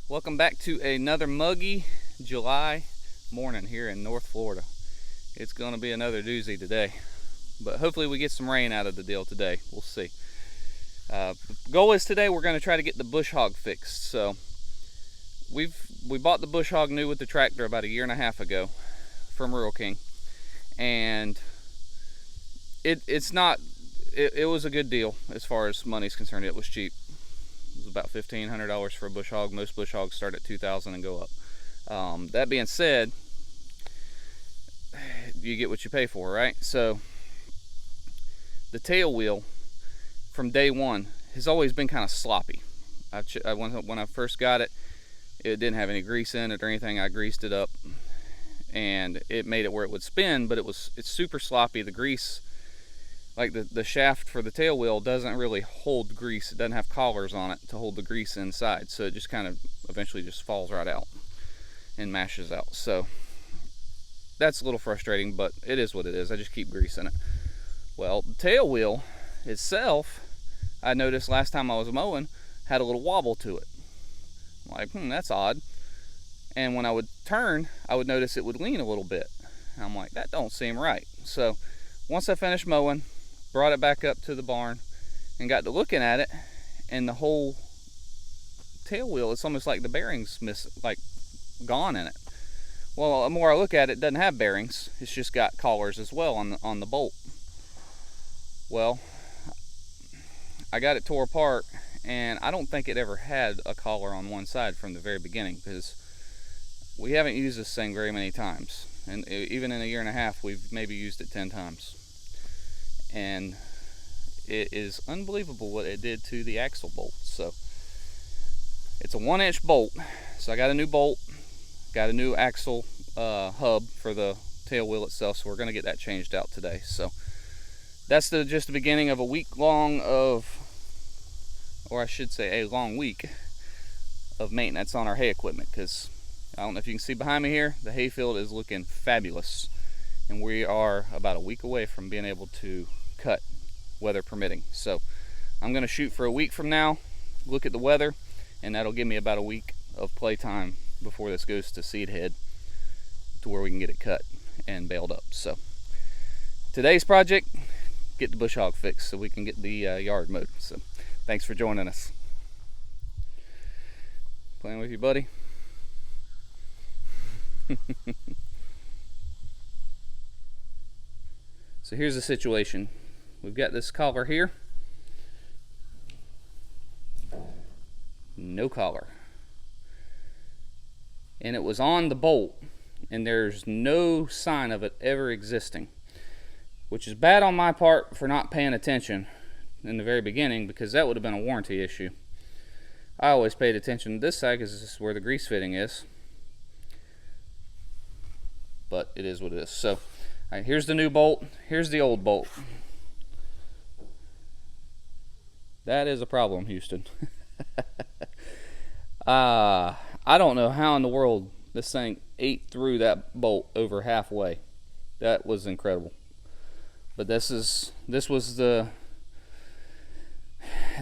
Welcome back to another muggy July morning here in North Florida. It's going to be another doozy today, but hopefully we get some rain out of the deal today. We'll see. The goal is today we're going to try to get the bush hog fixed. So we bought the bush hog new with the tractor about 1.5 years ago from Rural King, and it was a good deal as far as money's concerned. It was cheap. It was about $1,500 for a bush hog. Most bush hogs start at $2,000 and go up. That being said, you get what you pay for, right? So the tail wheel from day one has always been kind of sloppy. When I first got it, it didn't have any grease in it or anything. I greased it up and it made it where it would spin, but it's super sloppy. The grease, like the shaft for the tail wheel, doesn't really hold grease. It doesn't have collars on it to hold the grease inside, so it just kind of eventually just falls right out and mashes out. So that's a little frustrating, but it is what it is. I just keep greasing it. Well, the tail wheel itself, I noticed last time I was mowing, had a little wobble to it. I'm like, that's odd. And when I would turn, I would notice it would lean a little bit. And I'm like, that don't seem right. So once I finished mowing, brought it back up to the barn and got to looking at it, and the whole tail wheel, it's almost like the bearings gone in it. Well, the more I look at it, it doesn't have bearings. It's just got collars as well on the bolt. Well, I got it tore apart, and I don't think it ever had a collar on one side from the very beginning, because we haven't used this thing very many times. And even in 1.5 years, we've maybe used it 10 times. And it is unbelievable what it did to the axle bolt. So it's a 1-inch bolt. So I got a new bolt, got a new axle hub for the tail wheel itself. So we're going to get that changed out today. So that's just the beginning of a week-long or I should say a long week of maintenance on our hay equipment, because I don't know if you can see behind me here, the hay field is looking fabulous, and we are about a week away from being able to cut, weather permitting. So I'm going to shoot for a week from now, look at the weather, and that'll give me about a week of playtime before this goes to seed head, to where we can get it cut and baled up. So today's project, get the bush hog fixed so we can get the yard mowed. So thanks for joining us. Playing with you, buddy. So here's the situation. We've got this collar here. No collar. And it was on the bolt, and there's no sign of it ever existing, which is bad on my part for not paying attention in the very beginning, because that would have been a warranty issue. I always paid attention to this side because this is where the grease fitting is. But it is what it is. So, all right, here's the new bolt. Here's the old bolt. That is a problem, Houston. I don't know how in the world this thing ate through that bolt over halfway. That was incredible. But this was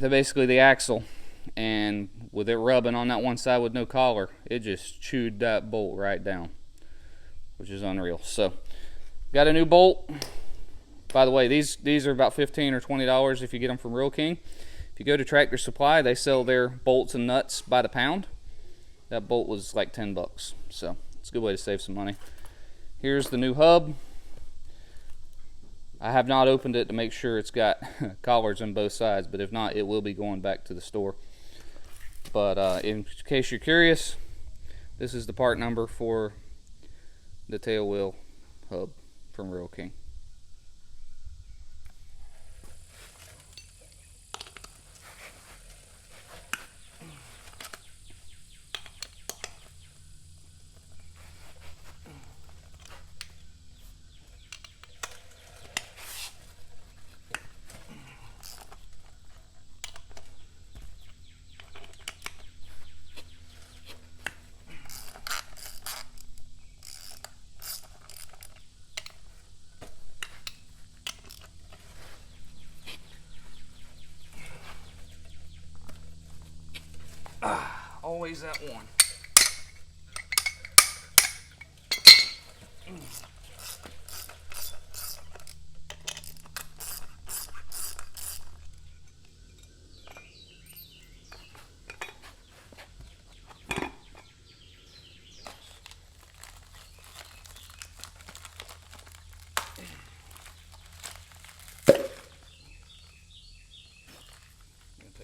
basically the axle, and with it rubbing on that one side with no collar, it just chewed that bolt right down, which is unreal. So got a new bolt. By the way, these are about $15 or $20 if you get them from Rural King. If you go to Tractor Supply, they sell their bolts and nuts by the pound. That bolt was like $10, so it's a good way to save some money. Here's the new hub. I have not opened it to make sure it's got collars on both sides, but if not, it will be going back to the store. But in case you're curious, this is the part number for the tail wheel hub from Rural King. always that one.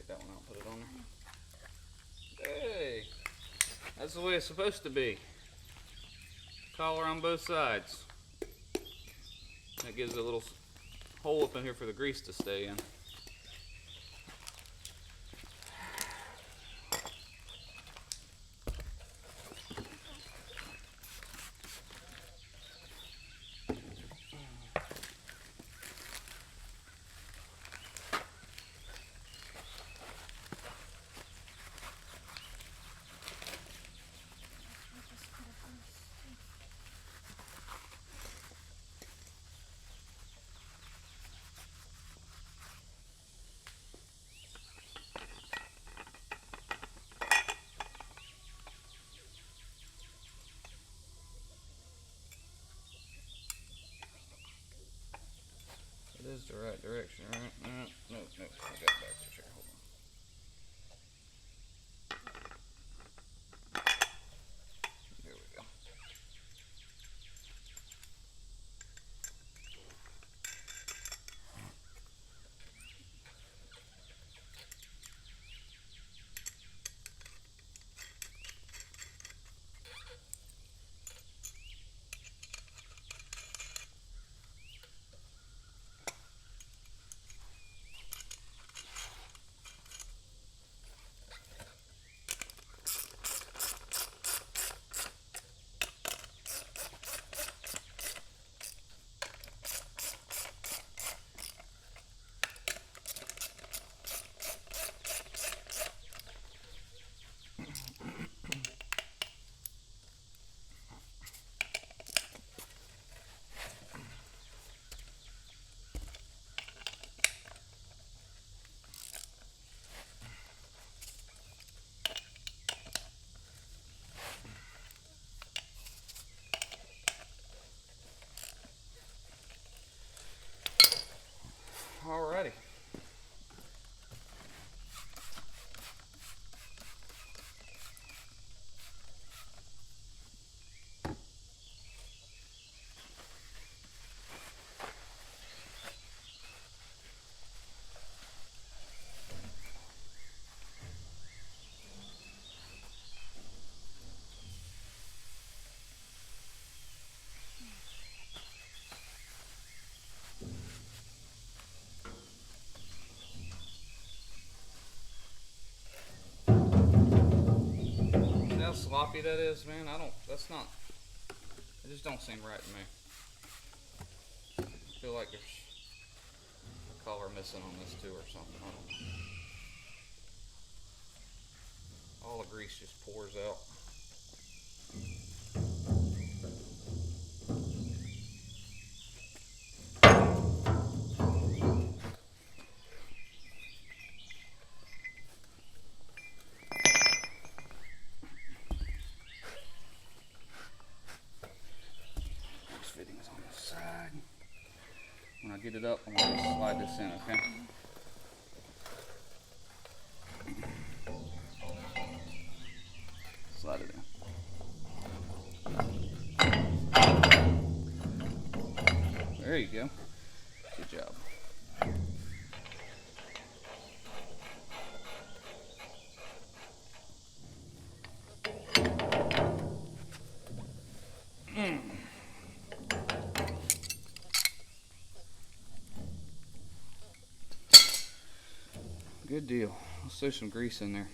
That one out, put it on there. Hey, that's the way it's supposed to be. Collar on both sides. That gives a little hole up in here for the grease to stay in. It is the right direction, right? No, I got it backwards here. Hold on. There we go. Alrighty. See how sloppy that is, man? That's not, it just don't seem right to me. I feel like there's a color missing on this too or something. I don't know. All the grease just pours out. This fitting's on the side. When I get it up, I'm going to slide this in, okay? Slide it in. There you go. Good job. Good deal. Let's throw some grease in there.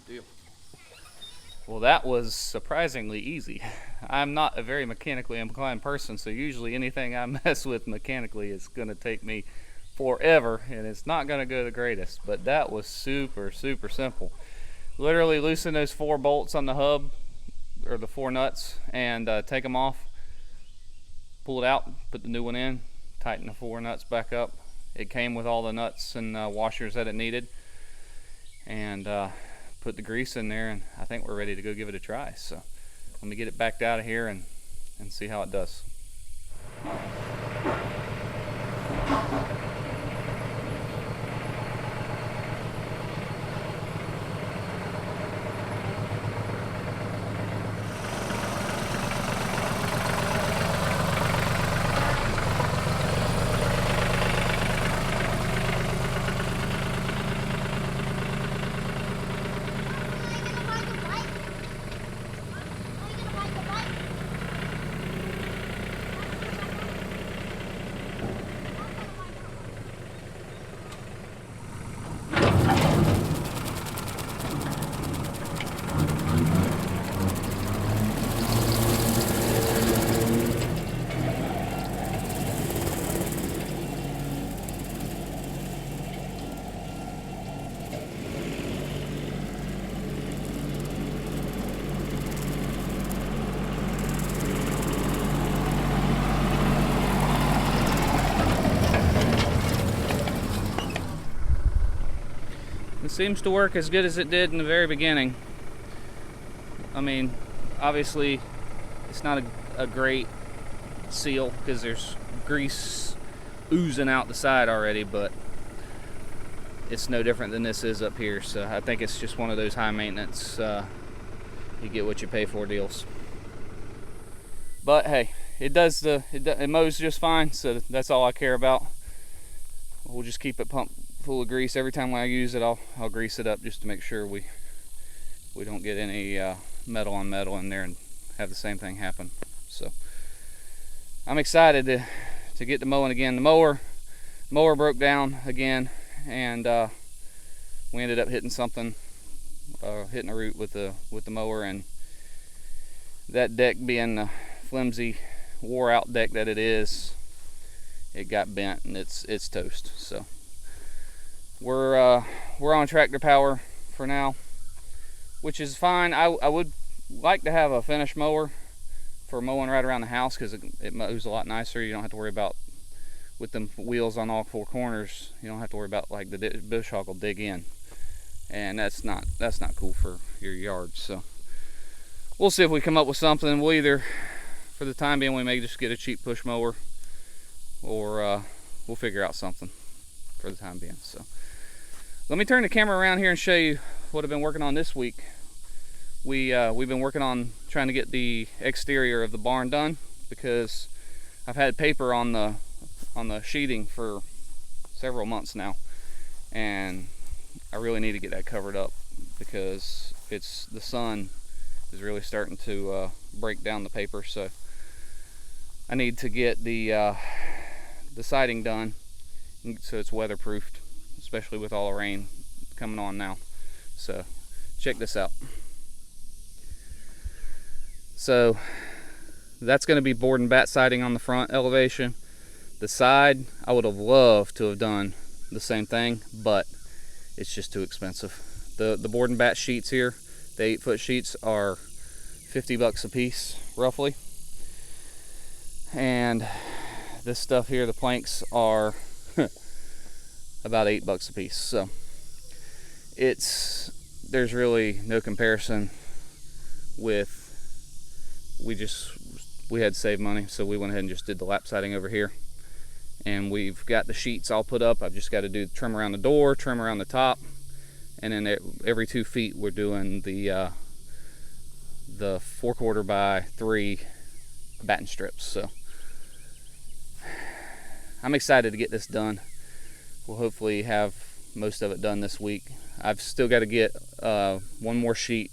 deal. Well, that was surprisingly easy. I'm not a very mechanically inclined person, so usually anything I mess with mechanically is going to take me forever, and it's not going to go the greatest. But that was super simple. Literally loosen those 4 bolts on the hub, or the 4 nuts, and take them off, pull it out, put the new one in, tighten the 4 nuts back up. It came with all the nuts and washers that it needed, and put the grease in there, and I think we're ready to go give it a try. So let me get it backed out of here and see how it does. It seems to work as good as it did in the very beginning. I mean, obviously it's not a great seal because there's grease oozing out the side already, but it's no different than this is up here. So I think it's just one of those high maintenance, you get what you pay for deals. But hey, it mows just fine, so that's all I care about. We'll just keep it pumped full of grease. Every time I use it, I'll grease it up just to make sure we don't get any metal on metal in there and have the same thing happen. So I'm excited to get to mowing again. The mower broke down again, and we ended up hitting something, hitting a root with the mower, and that deck, being the flimsy, wore out deck that it is, it got bent and it's toast. So we're on tractor power for now, which is fine. I would like to have a finish mower for mowing right around the house, because it mows a lot nicer. You don't have to worry about, with them wheels on all 4 corners, you don't have to worry about like the bush hog will dig in, and that's not cool for your yard. So we'll see if we come up with something. We'll either, for the time being, we may just get a cheap push mower, or we'll figure out something for the time being. So let me turn the camera around here and show you what I've been working on this week. We've been working on trying to get the exterior of the barn done, because I've had paper on the sheathing for several months now, and I really need to get that covered up, because the sun is really starting to break down the paper. So I need to get the siding done so it's weatherproofed, especially with all the rain coming on now. So check this out. So that's going to be board and bat siding on the front elevation. The side, I would have loved to have done the same thing, but it's just too expensive. The board and bat sheets here, the 8-foot sheets, are $50 a piece roughly, and this stuff here, the planks, are about $8 a piece. So there's really no comparison with, we had to save money, so we went ahead and just did the lap siding over here, and we've got the sheets all put up. I've just got to do trim around the door, trim around the top, and then every 2 feet we're doing the 4/4 by 3 batten strips. So I'm excited to get this done. We'll hopefully have most of it done this week. I've still got to get one more sheet.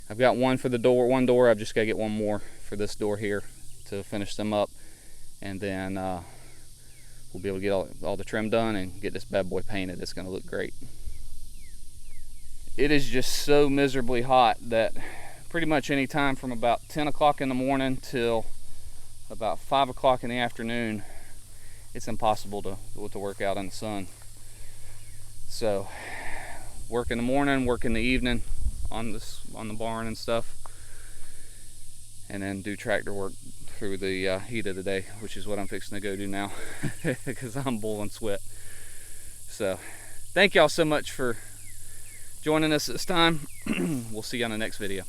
I've got one for the door, one door. I've just got to get one more for this door here to finish them up, and then we'll be able to get all the trim done and get this bad boy painted. It's going to look great. it is just so miserably hot that pretty much any time from about 10 o'clock in the morning till about 5 o'clock in the afternoon, it's impossible to work out in the sun. So work in the morning, work in the evening on the barn and stuff, and then do tractor work through the heat of the day, which is what I'm fixing to go do now because I'm boiling sweat. So thank y'all so much for joining us this time. We'll see you on the next video.